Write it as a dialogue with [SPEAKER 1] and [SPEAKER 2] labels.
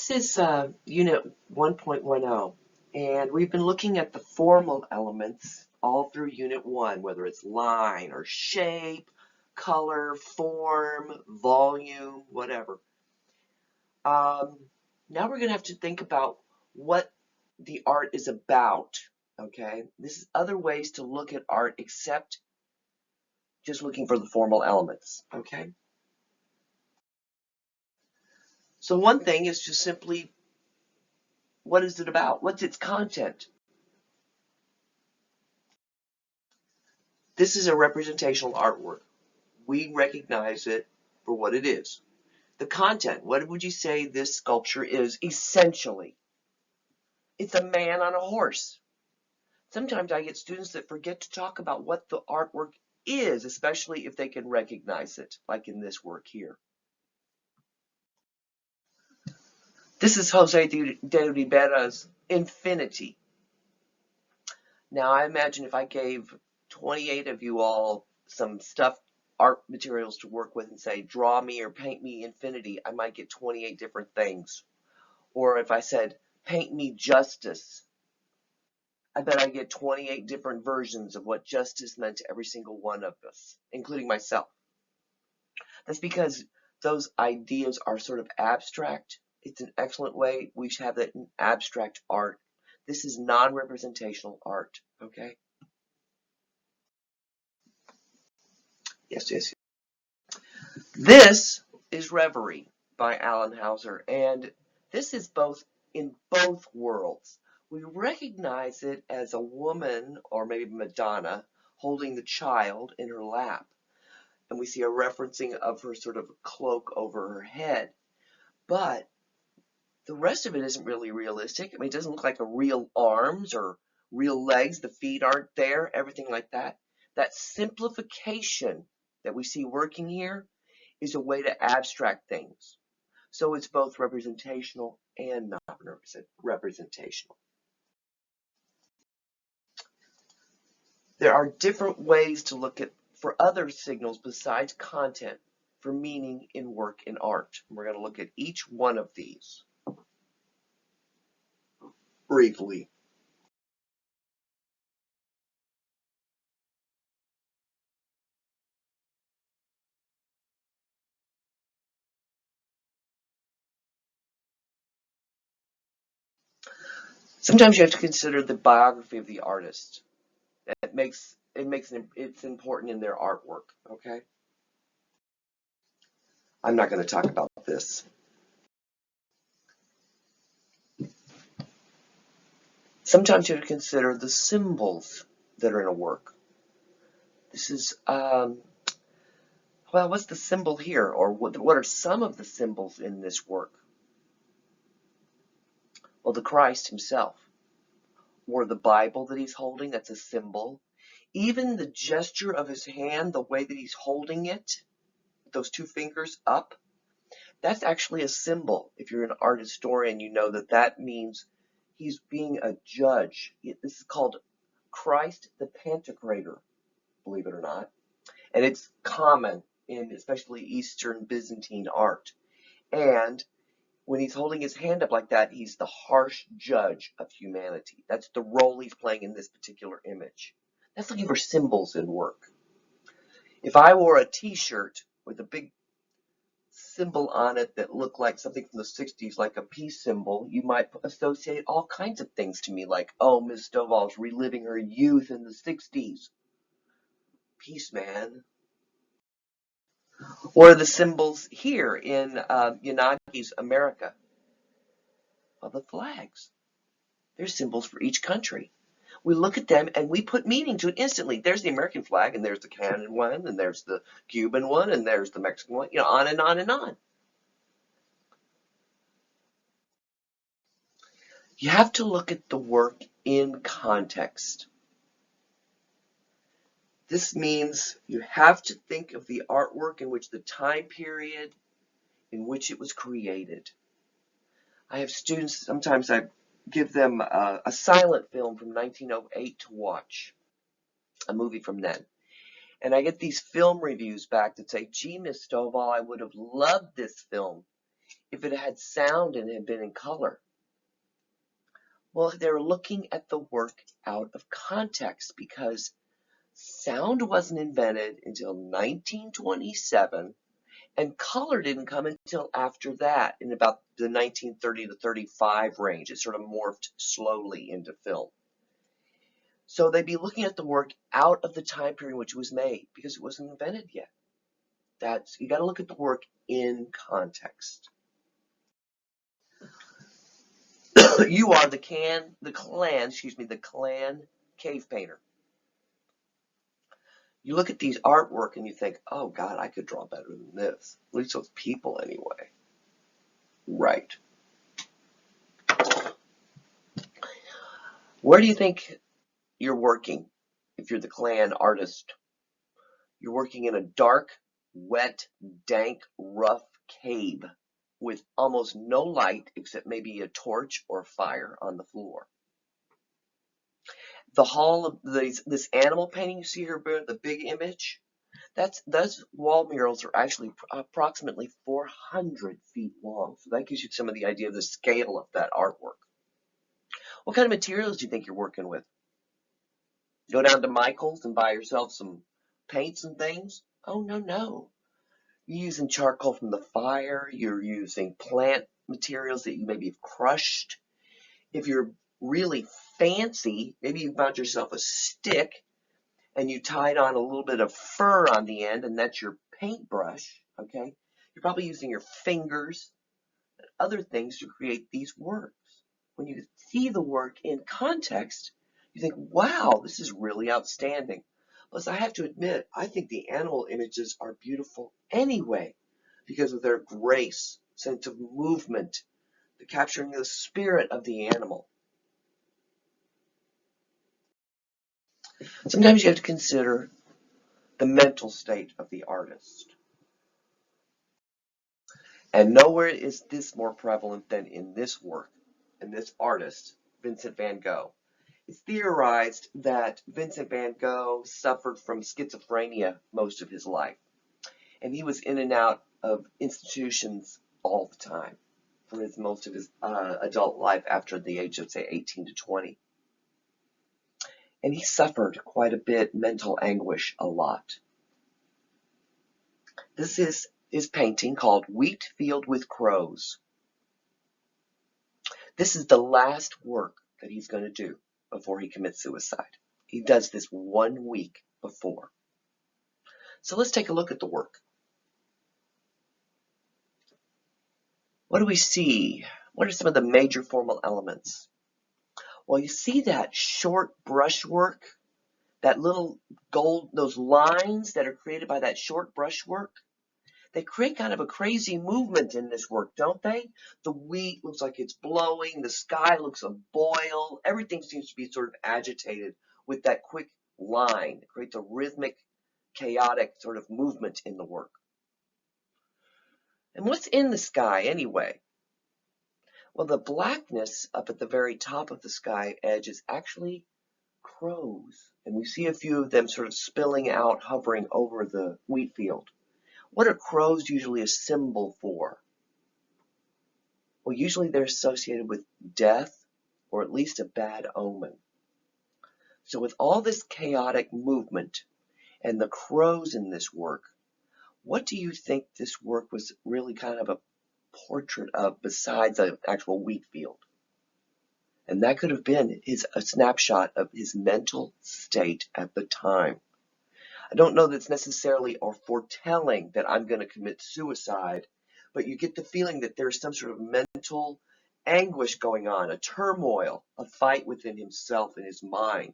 [SPEAKER 1] This is Unit 1.10, and we've been looking at the formal elements all through Unit 1, whether it's line or shape, color, form, volume, whatever. Now we're going to have to think about what the art is about, okay? This is other ways to look at art except just looking for the formal elements, okay? So one thing is just simply, what is it about? What's its content? This is a representational artwork. We recognize it for what it is. The content, what would you say this sculpture is essentially? It's a man on a horse. Sometimes I get students that forget to talk about what the artwork is, especially if they can recognize it, like in this work here. This is Jose de Ribera's Infinity. Now I imagine if I gave 28 of you all some stuffed art materials to work with and say, draw me or paint me infinity, I might get 28 different things. Or if I said, paint me justice, I bet I get 28 different versions of what justice meant to every single one of us, including myself. That's because those ideas are sort of abstract. It's an excellent way we should have that in abstract art. This is non-representational art, okay? Yes. This is Reverie by Alan Hauser, and this is both in both worlds. We recognize it as a woman, or maybe Madonna, holding the child in her lap. And we see a referencing of her sort of cloak over her head. But the rest of it isn't really realistic. I mean, it doesn't look like a real arms or real legs. The feet aren't there, everything like that. That simplification that we see working here is a way to abstract things. So it's both representational and not representational. There are different ways to look at for other signals besides content for meaning in work in art. We're going to look at each one of these briefly. Sometimes you have to consider the biography of the artist. It's important in their artwork, okay? I'm not going to talk about this. Sometimes you have to consider the symbols that are in a work. This is, well, what's the symbol here? Or what are some of the symbols in this work? Well, the Christ himself, or the Bible that he's holding, that's a symbol. Even the gesture of his hand, the way that he's holding it, those two fingers up, that's actually a symbol. If you're an art historian, you know that that means he's being a judge. This is called Christ the Pantocrator, believe it or not. And it's common in especially Eastern Byzantine art. And when he's holding his hand up like that, he's the harsh judge of humanity. That's the role he's playing in this particular image. That's looking for symbols in work. If I wore a t-shirt with a big symbol on it that looked like something from the 60s, like a peace symbol, you might associate all kinds of things to me, like, oh, Ms. Stovall's reliving her youth in the 60s. Peace, man. Or the symbols here in Yanagi's America. Well, the flags. They're symbols for each country. We look at them and we put meaning to it instantly. There's the American flag, and there's the Canadian one, and there's the Cuban one, and there's the Mexican one, on and on and on. You have to look at the work in context. This means you have to think of the artwork in which the time period in which it was created. I have students, sometimes I give them a silent film from 1908 to watch, a movie from then. And I get these film reviews back that say, gee, Miss Stovall, I would have loved this film if it had sound and had been in color? Well, they're looking at the work out of context because sound wasn't invented until 1927, and color didn't come until after that, in about the 1930 to 35 range. It sort of morphed slowly into film. So they'd be looking at the work out of the time period in which it was made because it wasn't invented yet. You got to look at the work in context. You are the clan cave painter. You look at these artwork and you think, oh God, I could draw better than this. At least those people anyway. Right. Where do you think you're working if you're the clan artist? You're working in a dark, wet, dank, rough cave with almost no light except maybe a torch or fire on the floor. The hall of this animal painting you see here, the big image, those wall murals are actually approximately 400 feet long. So that gives you some of the idea of the scale of that artwork. What kind of materials do you think you're working with? Go down to Michael's and buy yourself some paints and things? Oh, no. You're using charcoal from the fire. You're using plant materials that you maybe have crushed. If you're really fancy, maybe you found yourself a stick and you tied on a little bit of fur on the end, and that's your paintbrush, okay? You're probably using your fingers and other things to create these works. When you see the work in context, you think, wow, this is really outstanding. Plus, I have to admit, I think the animal images are beautiful anyway because of their grace, sense of movement, the capturing the spirit of the animal. Sometimes you have to consider the mental state of the artist. And nowhere is this more prevalent than in this work, in this artist, Vincent van Gogh. It's theorized that Vincent van Gogh suffered from schizophrenia most of his life, and he was in and out of institutions all the time for most of his adult life after the age of, say, 18 to 20. And he suffered quite a bit, mental anguish a lot. This is his painting called Wheat Field with Crows. This is the last work that he's going to do before he commits suicide. He does this 1 week before. So let's take a look at the work. What do we see? What are some of the major formal elements? Well, you see that short brushwork, that little gold, those lines that are created by that short brushwork. They create kind of a crazy movement in this work, don't they? The wheat looks like it's blowing. The sky looks a boil. Everything seems to be sort of agitated with that quick line. It creates a rhythmic, chaotic sort of movement in the work. And what's in the sky anyway? Well, the blackness up at the very top of the sky edge is actually crows. And we see a few of them sort of spilling out, hovering over the wheat field. What are crows usually a symbol for? Well, usually they're associated with death or at least a bad omen. So with all this chaotic movement and the crows in this work, what do you think this work was really kind of a portrait of besides an actual wheat field? And that could have been a snapshot of his mental state at the time. I don't know that it's necessarily or foretelling that I'm going to commit suicide, but you get the feeling that there's some sort of mental anguish going on, a turmoil, a fight within himself and his mind.